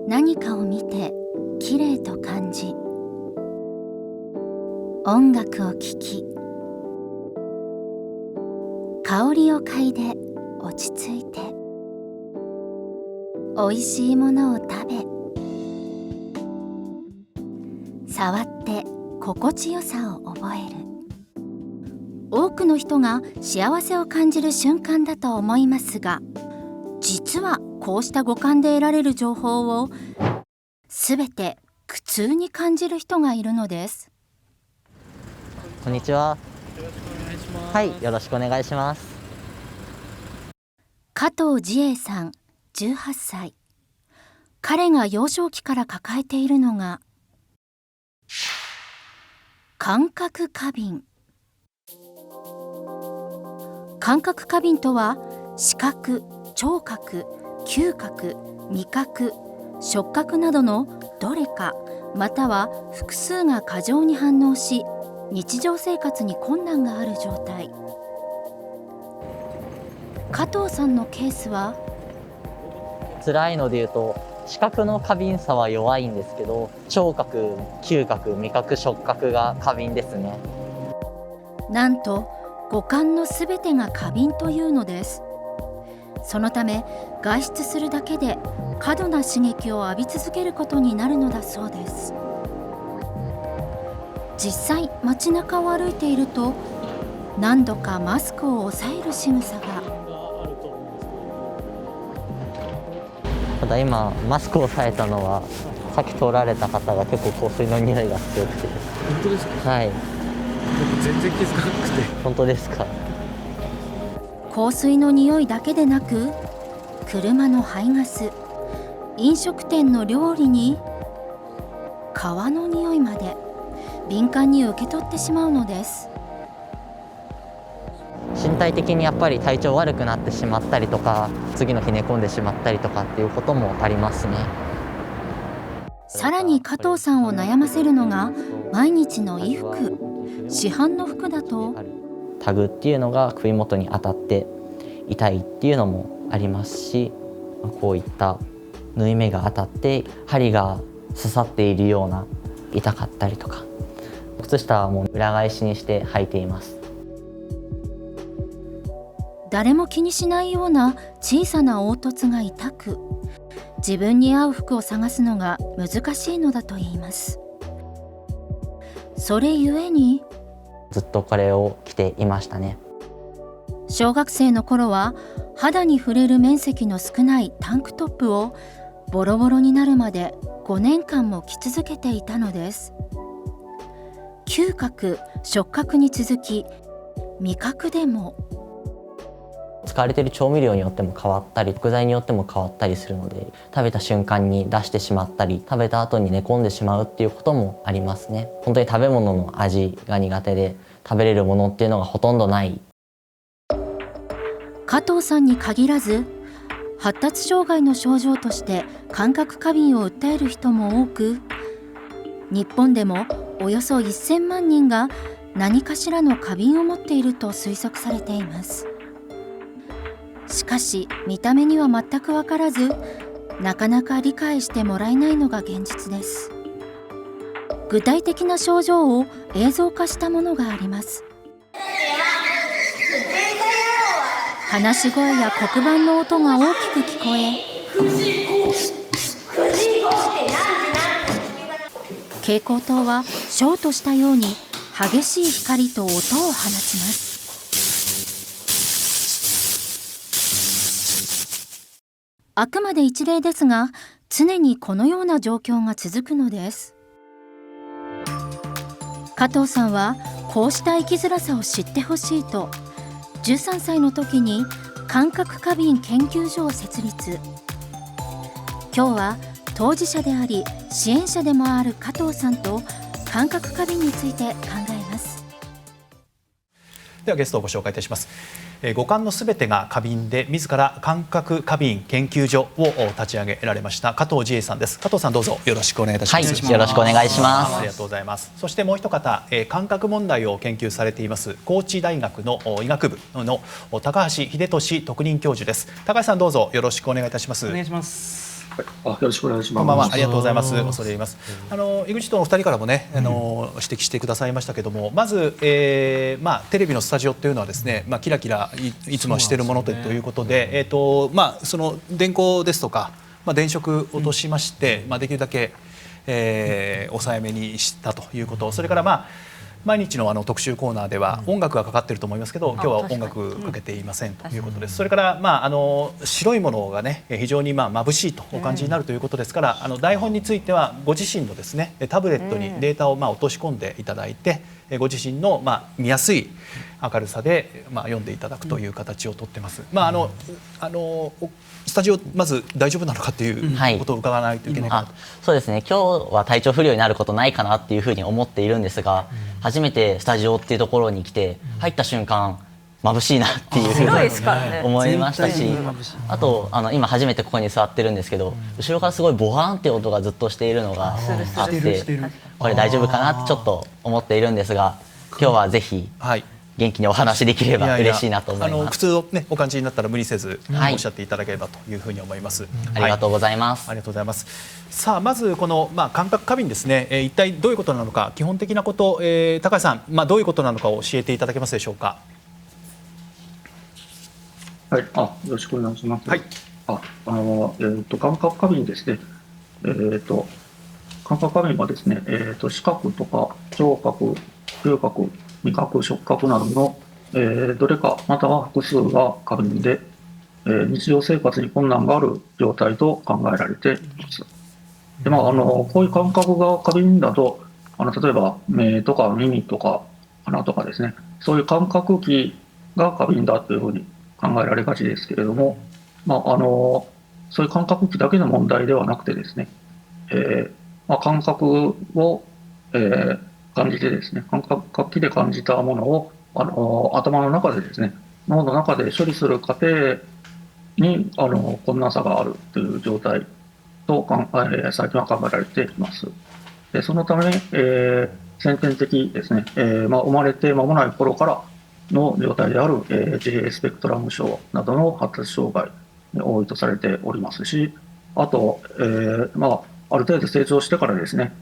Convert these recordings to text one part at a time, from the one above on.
何かを見てきれいと感じ、音楽を聴き、香りを嗅いで落ち着いて、おいしいものを食べ、触って心地よさを覚える。多くの人が幸せを感じる瞬間だと思いますが、実はこうした五感で得られる情報をすべて苦痛に感じる人がいるのです。こんにちは。はい、よろしくお願いします。加藤自衛さん、18歳。彼が幼少期から抱えているのが感覚過敏。感覚過敏とは、視覚、聴覚、嗅覚、味覚、触覚などのどれかまたは複数が過剰に反応し、日常生活に困難がある状態。加藤さんのケースは、辛いので言うと、視覚の過敏さは弱いんですけど、聴覚、嗅覚、味覚、触覚が過敏ですね。なんと五感のすべてが過敏というのです。そのため外出するだけで過度な刺激を浴び続けることになるのだそうです。実際街中を歩いていると、何度かマスクを押さえる仕草が。ただ今マスクを押さえたのは、さっき通られた方が結構香水の匂いが強くて。本当ですか？はい。全然気づかなくて。本当ですか？香水の匂いだけでなく、車の排ガス、飲食店の料理に川の匂いまで敏感に受け取ってしまうのです。身体的にやっぱり体調悪くなってしまったりとか、次の日寝込んでしまったりとかっていうこともありますね。さらに加藤さんを悩ませるのが毎日の衣服。市販の服だとタグっていうのが首元に当たって痛いっていうのもありますし、こういった縫い目が当たって針が刺さっているような痛かったりとか、靴下はもう裏返しにして履いています。誰も気にしないような小さな凹凸が痛く、自分に合う服を探すのが難しいのだといいます。それゆえにずっとこれを着ていましたね。小学生の頃は肌に触れる面積の少ないタンクトップをボロボロになるまで5年間も着続けていたのです。嗅覚、触覚に続き味覚でも。使われている調味料によっても変わったり、食材によっても変わったりするので、食べた瞬間に出してしまったり、食べた後に寝込んでしまうっていうこともありますね。本当に食べ物の味が苦手で、食べれるものっていうのがほとんどない。加藤さんに限らず、発達障害の症状として感覚過敏を訴える人も多く、日本でもおよそ1000万人が何かしらの過敏を持っていると推測されています。しかし見た目には全く分からず、なかなか理解してもらえないのが現実です。具体的な症状を映像化したものがあります。話し声や黒板の音が大きく聞こえ、蛍光灯はショートしたように激しい光と音を放ちます。あくまで一例ですが、常にこのような状況が続くのです。加藤さんはこうした生きづらさを知ってほしいと、13歳の時に感覚過敏研究所を設立。今日は当事者であり支援者でもある加藤さんと感覚過敏について考えます。ではゲストをご紹介いたします。五感のすべてが過敏で自ら感覚過敏研究所を立ち上げられました加藤慈英さんです。加藤さん、どうぞよろしくお願いいたします。はい、よろしくお願いします。ありがとうございます。そしてもう一方、感覚問題を研究されています高知大学の医学部の高橋秀俊特任教授です。高橋さん、どうぞよろしくお願いいたします。お願いします。よろしくお願いします。こんばんは、ありがとうございます。恐れ入ります。EXITのお二人からもね、指摘してくださいましたけども、まず、テレビのスタジオっていうのはですね、キラキラ いつもしているものということで、その電光ですとか、電飾を落としまして、できるだけ、抑えめにしたということ、それから毎日の特集コーナーでは音楽がかかっていると思いますけど、今日は音楽かけていませんということです。それから白いものがね非常に眩しいとお感じになるということですから、台本についてはご自身のですねタブレットにデータを落とし込んでいただいて、ご自身の見やすい明るさで読んでいただくという形をとってます。スタジオまず大丈夫なのかということを伺わないといけないかなと。そうですね、今日は体調不良になることないかなっていうふうに思っているんですが、初めてスタジオっていうところに来て入った瞬間眩しいなっていうふうに思いましたし、あと今初めてここに座ってるんですけど、後ろからすごいボワーンって音がずっとしているのがあって、これ大丈夫かなってちょっと思っているんですが、今日はぜひ元気にお話できれば嬉しいなと思います。苦痛をねお感じになったら無理せずおっしゃっていただければというふうに思います。ありがとうございます。ありがとうございます。さあ、まずこの感覚過敏ですね、一体どういうことなのか、基本的なこと、高橋さん、どういうことなのかを教えていただけますでしょうか。はい、よろしくお願いします。はい。感覚過敏ですね。感覚過敏はですね、視覚とか聴覚、嗅覚、味覚、触覚などの、どれかまたは複数が過敏で、日常生活に困難がある状態と考えられています。でこういう感覚が過敏だと、例えば目とか耳とか鼻とかですね、そういう感覚器が過敏だというふうに考えられがちですけれども、そういう感覚器だけの問題ではなくてですね、感覚を、感じてですね、感覚器で感じたものを頭の中でですね、脳の中で処理する過程に困難さがあるという状態と最近は考えられています。でそのため、先天的ですね、生まれて間もない頃からの状態である、自閉スペクトラム症などの発達障害に多いとされておりますし、あと、ある程度成長してからですね、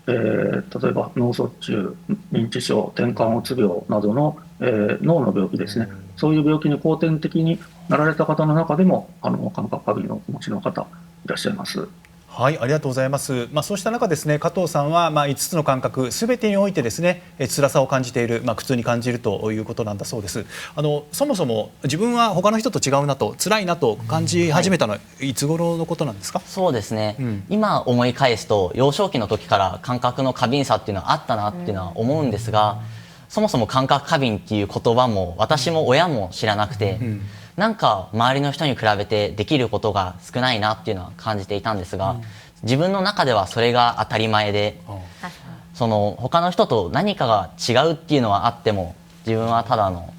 例えば脳卒中、認知症、転換うつ病などの、脳の病気ですね、そういう病気に後天的になられた方の中でも感覚過敏をお持ちの方いらっしゃいます。はい、ありがとうございます。そうした中ですね、加藤さんは5つの感覚すべてにおいてですね、辛さを感じている、苦痛に感じるということなんだそうです。そもそも自分は他の人と違うなと、辛いなと感じ始めたのは、いつ頃のことなんですか？そうですね、今思い返すと幼少期の時から感覚の過敏さっていうのはあったなっていうのは思うんですが、そもそも感覚過敏っていう言葉も私も親も知らなくて、なんか周りの人に比べてできることが少ないなっていうのは感じていたんですが、自分の中ではそれが当たり前で、他の人と何かが違うっていうのはあっても、自分はただの、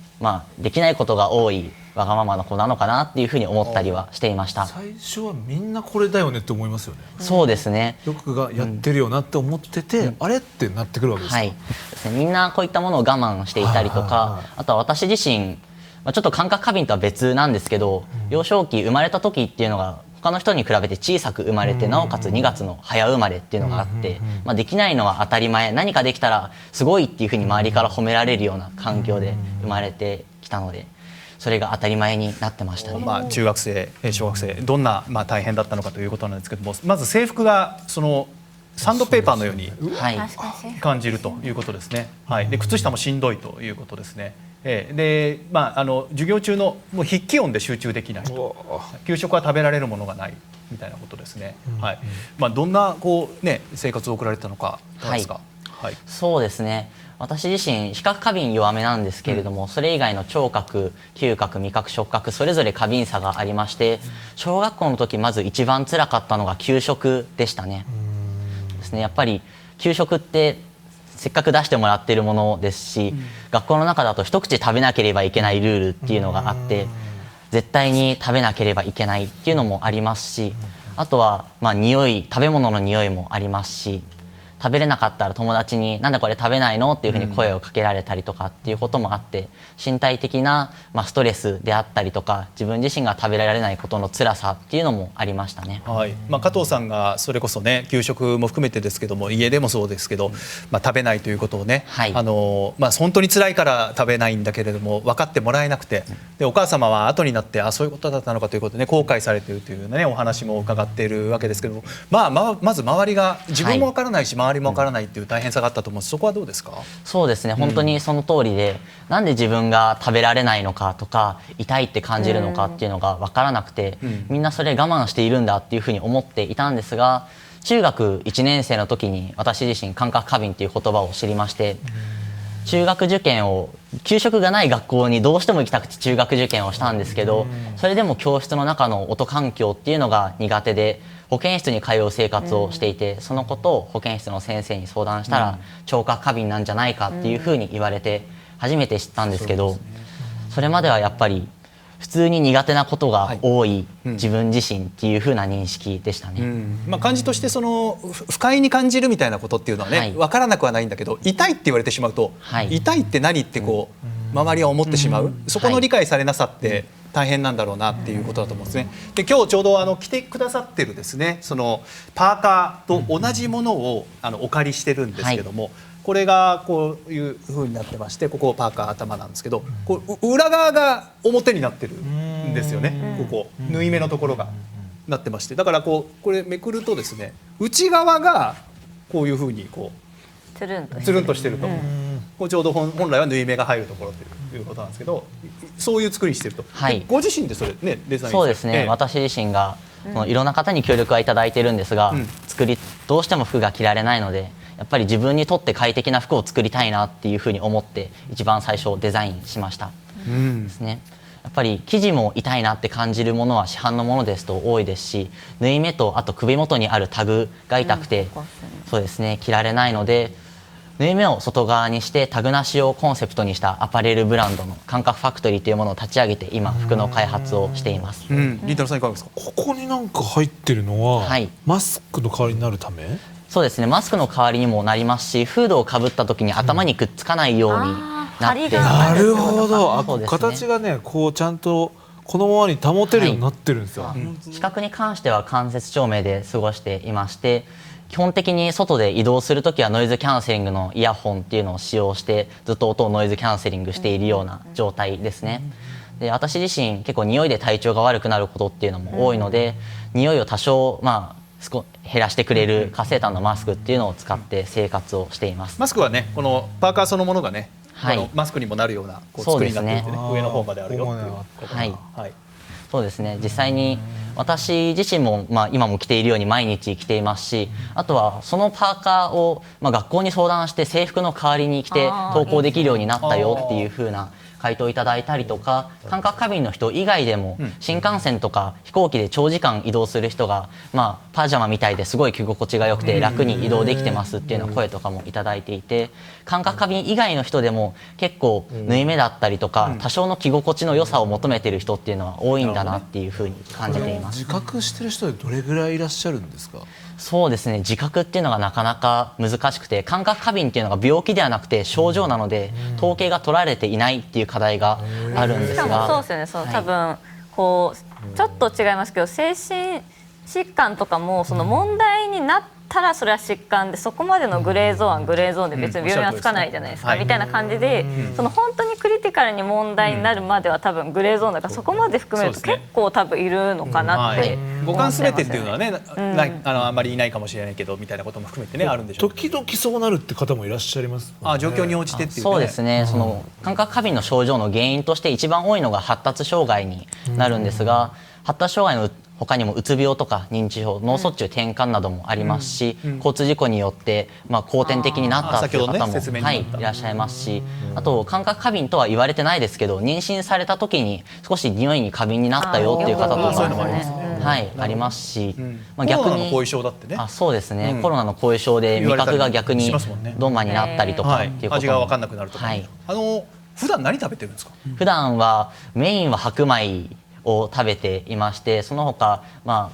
できないことが多いわがままな子なのかなっていうふうに思ったりはしていました。最初はみんなこれだよねって思いますよね。そうですね、よくがやってるよなって思ってて、あれってなってくるわけですか？はい、みんなこういったものを我慢していたりとか、あとは私自身ちょっと感覚過敏とは別なんですけど、幼少期生まれた時っていうのが他の人に比べて小さく生まれて、なおかつ2月の早生まれっていうのがあって、できないのは当たり前、何かできたらすごいっていうふうに周りから褒められるような環境で生まれてきたので、それが当たり前になってましたね。中学生、小学生、どんな大変だったのかということなんですけども、まず制服がサンドペーパーのように感じるということですね。で靴下もしんどいということですね。で授業中のもう筆記音で集中できないと、給食は食べられるものがないみたいなことですね。どんな生活を送られたのかどうですか？そうですね、私自身視覚過敏弱めなんですけれども、それ以外の聴覚、嗅覚、味覚、触覚それぞれ過敏差がありまして、小学校の時まず一番辛かったのが給食でしたね。ですね、やっぱり給食ってせっかく出してもらっているものですし、学校の中だと一口食べなければいけないルールっていうのがあって、絶対に食べなければいけないっていうのもありますし、あとは食べ物の匂いもありますし、食べれなかったら友達になんでこれ食べないのっていうふうに声をかけられたりとかっていうこともあって、身体的なストレスであったりとか、自分自身が食べられないことの辛さっていうのもありましたね。はい、加藤さんがそれこそね、給食も含めてですけども、家でもそうですけど、食べないということをね、はい本当に辛いから食べないんだけれども分かってもらえなくて、でお母様は後になってそういうことだったのかということで、ね、後悔されているというねお話も伺っているわけですけども、まず周りが自分も分からないし、周りも分からないっていう大変さがあったと思うんです。そこはどうですか？そうですね、本当にその通りで、なんで自分が食べられないのかとか痛いって感じるのかっていうのが分からなくて、みんなそれ我慢しているんだっていうふうに思っていたんですが、中学1年生の時に私自身感覚過敏っていう言葉を知りまして、中学受験を給食がない学校にどうしても行きたくて中学受験をしたんですけど、それでも教室の中の音環境っていうのが苦手で、保健室に通う生活をしていて、そのことを保健室の先生に相談したら、聴覚過敏なんじゃないかっていうふうに言われて初めて知ったんですけど、それまではやっぱり普通に苦手なことが多い自分自身っていう風な認識でしたね。感じとして不快に感じるみたいなことっていうのはね、分からなくはないんだけど、痛いって言われてしまうと、痛いって何って周りは思ってしまう、そこの理解されなさって大変なんだろうなっていうことだと思うんですね。で今日ちょうど着てくださってるですね、そのパーカーと同じものをお借りしてるんですけども、これがこういう風になってまして、ここパーカー頭なんですけど、裏側が表になってるんですよね。ここ縫い目のところがなってまして、だからこれめくるとですね、内側がこういう風につるんとしてると、ちょうど本来は縫い目が入るところということなんですけど、そういう作りにしてると、ご自身でそれねデザインして、そうですね、私自身がいろんな方に協力はいただいてるんですが、どうしても服が着られないので、やっぱり自分にとって快適な服を作りたいなっていうふうに思って一番最初デザインしましたですね。やっぱり生地も痛いなって感じるものは市販のものですと多いですし、縫い目とあと首元にあるタグが痛くて、そうですね、着られないので、縫い目を外側にしてタグなしをコンセプトにしたアパレルブランドの感覚ファクトリーというものを立ち上げて今服の開発をしています。りんたろーさんいかがですか？ここになんか入ってるのは、マスクの代わりになるため？そうですね、マスクの代わりにもなりますし、フードをかぶった時に頭にくっつかないようになって、なるほど、形がねちゃんとこのままに保てるようになってるんですよ。視覚に関しては間接照明で過ごしていまして、基本的に外で移動するときはノイズキャンセリングのイヤホンっていうのを使用してずっと音をノイズキャンセリングしているような状態ですね。で私自身結構匂いで体調が悪くなることっていうのも多いので、匂いを多少減らしてくれる活性炭のマスクっていうのを使って生活をしています。マスクはね、このパーカーそのものがね、マスクにもなるような作りになっていてね、上の方まであるよっていうことが、そうですね、実際に私自身も今も着ているように毎日着ていますし、あとはそのパーカーを学校に相談して制服の代わりに着て登校できるようになったよっていう風な回答いただいたりとか、感覚過敏の人以外でも新幹線とか飛行機で長時間移動する人が、パジャマみたいですごい着心地が良くて楽に移動できてますっていうような声とかもいただいていて、感覚過敏以外の人でも結構縫い目だったりとか多少の着心地の良さを求めている人っていうのは多いんだなっていうふうに感じています。自覚してる人でどれぐらいいらっしゃるんですか？そうですね、自覚っていうのがなかなか難しくて、感覚過敏っていうのが病気ではなくて症状なので、統計が取られていないっていう課題があるんですが、しかもそうですよね、多分ちょっと違いますけど、精神疾患とかもその問題になったらそれは疾患で、そこまでのグレーゾーンで別に病院はつかないじゃないですか、みたいな感じで、本当にクリティカルに問題になるまでは多分グレーゾーンだから、そこまで含めると結構多分いるのかなって五感すべてっていうのはね、あんまりいないかもしれないけどみたいなことも含めてね、あるんでしょう。時々そうなるって方もいらっしゃいます。状況に応じてっていうね。そうですね、その感覚過敏の症状の原因として一番多いのが発達障害になるんですが、発達障害の他にもうつ病とか認知症、脳卒中、転換などもありますし、交通事故によって後天的になったという方も、いらっしゃいますし、あと感覚過敏とは言われてないですけど、妊娠された時に少し匂いに過敏になったよっていう方とかもはいありますし、コロナの後遺症だってね。そうですね、コロナの後遺症で味覚が逆にドンマになったりとかっていうことも、味が分かんなくなるとか、普段何食べてるんですか？普段はメインは白米を食べていまして、その他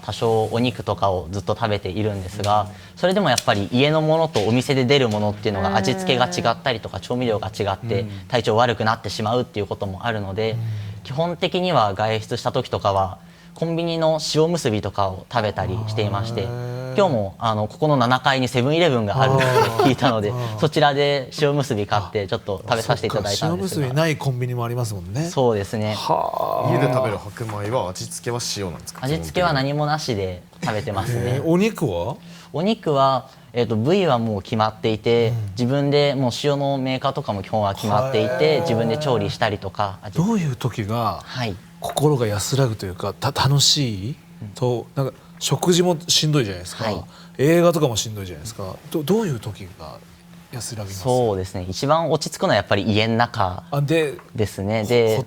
多少お肉とかをずっと食べているんですが、それでもやっぱり家のものとお店で出るものっていうのが味付けが違ったりとか調味料が違って体調悪くなってしまうっていうこともあるので、基本的には外出した時とかはコンビニの塩むすびとかを食べたりしていまして、今日もここの7階にセブンイレブンがあるって聞いたので、そちらで塩むすび買ってちょっと食べさせていただいたんですが。塩むすびないコンビニもありますもんね。そうですね。家で食べる白米は味付けは塩なんですか？味付けは何もなしで食べてますね。お肉は？お肉は部位はもう決まっていて、自分でもう塩のメーカーとかも基本は決まっていて、自分で調理したりとか。どういう時が心が安らぐというか楽しいと、なんか食事もしんどいじゃないですか、映画とかもしんどいじゃないですか。どういう時が安らぎます？そうですね、一番落ち着くのはやっぱり家の中ですね。で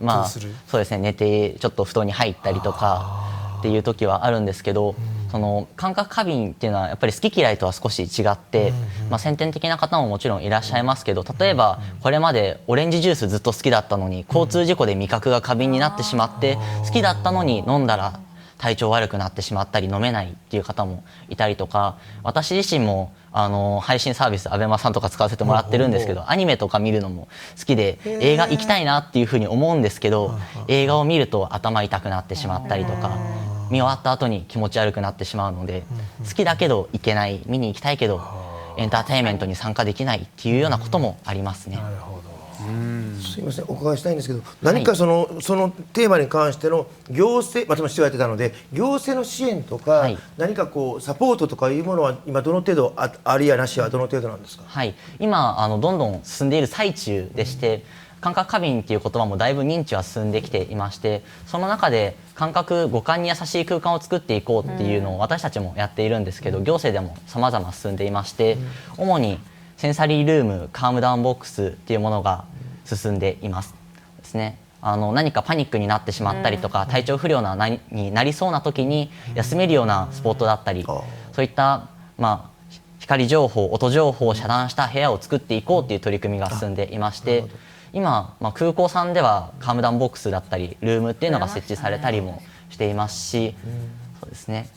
そうですね、寝てちょっと布団に入ったりとかっていう時はあるんですけど、その感覚過敏っていうのはやっぱり好き嫌いとは少し違って、先天的な方ももちろんいらっしゃいますけど、例えばこれまでオレンジジュースずっと好きだったのに交通事故で味覚が過敏になってしまって、好きだったのに飲んだら体調悪くなってしまったり飲めないっていう方もいたりとか、私自身も配信サービス ABEMA さんとか使わせてもらってるんですけど、アニメとか見るのも好きで映画行きたいなっていうふうに思うんですけど、映画を見ると頭痛くなってしまったりとか、見終わった後に気持ち悪くなってしまうので、好きだけど行けない、見に行きたいけどエンターテインメントに参加できないっていうようなこともありますね。すいません、お伺いしたいんですけど、何かそのテーマに関しての行政、私も父親やってたので、行政の支援とか、何かこうサポートとかいうものは今どの程度ありやなしはどの程度なんですか？はい、今どんどん進んでいる最中でして、感覚過敏っていう言葉もだいぶ認知は進んできていまして、その中で感覚五感に優しい空間を作っていこうっていうのを私たちもやっているんですけど、行政でも様々進んでいまして、主にセンサリールーム、カームダウンボックスっていうものが進んでいますですね。何かパニックになってしまったりとか、体調不良になりそうな時に休めるようなスポットだったり、そういった光情報、音情報を遮断した部屋を作っていこうっていう取り組みが進んでいまして、今、空港さんではカームダウンボックスだったりルームっていうのが設置されたりもしていますし、そうですね、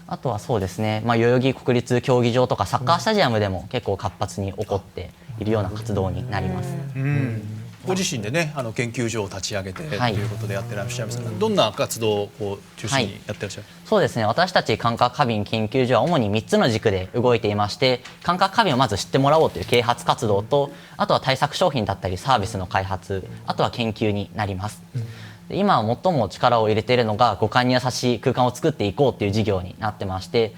あとはそうですね、代々木国立競技場とかサッカースタジアムでも結構活発に起こっているような活動になります。ご自身でね、研究所を立ち上げてということでやってらっしゃいますが、どんな活動を中心にやってらっしゃる？そうですね、私たち感覚過敏研究所は主に3つの軸で動いていまして、感覚過敏をまず知ってもらおうという啓発活動と、あとは対策商品だったりサービスの開発、あとは研究になります。今最も力を入れているのが五感に優しい空間を作っていこうという事業になってまして、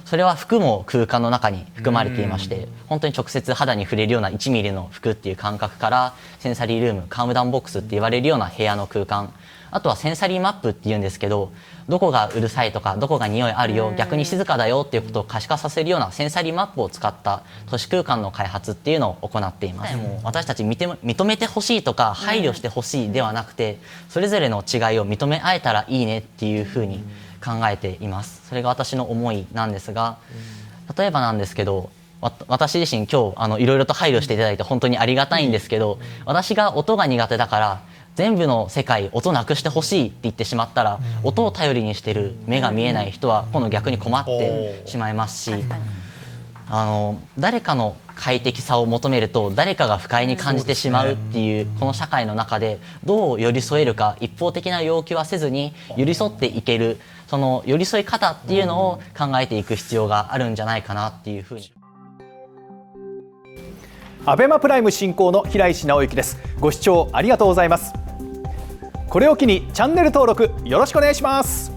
それは服も空間の中に含まれていまして、本当に直接肌に触れるような1ミリの服っていう感覚から、センサリールーム、カームダウンボックスって言われるような部屋の空間、あとはセンサリーマップっていうんですけど、どこがうるさいとかどこが匂いあるよ、逆に静かだよっていうことを可視化させるようなセンサリーマップを使った都市空間の開発っていうのを行っています。もう私たち認めてほしいとか配慮してほしいではなくて、それぞれの違いを認め合えたらいいねっていうふうに考えています。それが私の思いなんですが、例えばなんですけど、私自身今日いろいろと配慮していただいて本当にありがたいんですけど、私が音が苦手だから全部の世界音なくしてほしいって言ってしまったら、音を頼りにしてる目が見えない人は今度逆に困ってしまいますし、誰かの快適さを求めると誰かが不快に感じてしまうっていうこの社会の中で、どう寄り添えるか、一方的な要求はせずに寄り添っていける、その寄り添い方っていうのを考えていく必要があるんじゃないかなっていうふうに。アベマプライム進行の平石直之です。ご視聴ありがとうございます。これを機にチャンネル登録よろしくお願いします。